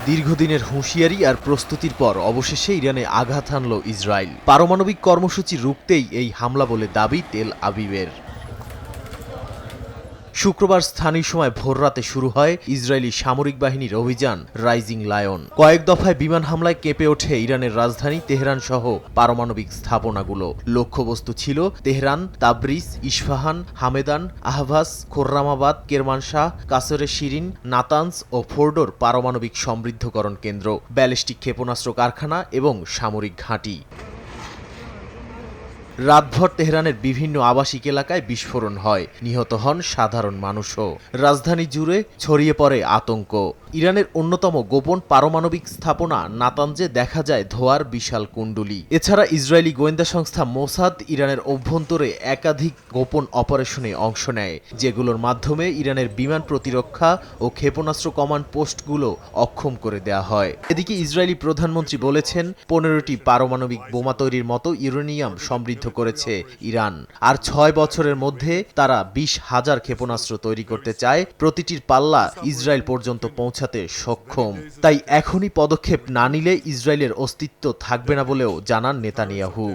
দীর্ঘদিনের হুঁশিয়ারি আর প্রস্তুতির পর অবশেষে ইরানে আঘাত হানল ইসরায়েল। পারমাণবিক কর্মসূচি রুখতেই এই হামলা বলে দাবি তেল আবিবের। শুক্রবার স্থানীয় সময় ভোররাতে শুরু হয় ইসরায়েলি সামরিক বাহিনীর অভিযান রাইজিং লায়ন। কয়েক দফায় বিমান হামলায় কেঁপে ওঠে ইরানের রাজধানী তেহরান সহ পারমাণবিক স্থাপনাগুলো। লক্ষ্যবস্তু ছিল Tehran, Tabriz, Isfahan, Hamedan, Ahvaz, Khorramabad, Kermanshah, Qasre Shirin, Natanz ও ফোর্ডোর পারমাণবিক সমৃদ্ধকরণ কেন্দ্র, ব্যালিস্টিক ক্ষেপণাস্ত্র কারখানা এবং সামরিক ঘাঁটি। রাতভর তেহরানের বিভিন্ন আবাসিক এলাকায় বিস্ফোরণ হয়, নিহত হন সাধারণ মানুষও। রাজধানী জুড়ে ছড়িয়ে পড়ে আতঙ্ক। ইরানের অন্যতম গোপন পারমাণবিক স্থাপনা নাতানজে দেখা যায় ধোঁয়ার বিশাল কুণ্ডলী। এছাড়া ইসরায়েলি গোয়েন্দা সংস্থা মোসাদ ইরানের অভ্যন্তরে একাধিক গোপন অপারেশনে অংশ নেয়, যেগুলোর মাধ্যমে ইরানের বিমান প্রতিরক্ষা ও ক্ষেপণাস্ত্র কমান্ড পোস্টগুলো অক্ষম করে দেয়া হয়। এদিকে ইসরায়েলি প্রধানমন্ত্রী বলেছেন 15টি পারমাণবিক বোমা তৈরির মতো ইউরেনিয়াম সমৃদ্ধ করেছে ইরান, আর 6 বছরের মধ্যে তারা 20,000 ক্ষেপণাস্ত্র তৈরি করতে চায়, প্রতিটির পাল্লা ইসরায়েল পর্যন্ত পৌঁছাতে সক্ষম। তাই এখনই পদক্ষেপ না নিলে ইসরায়েলের অস্তিত্ব থাকবে না বলেও জানান নেতানিয়াহু।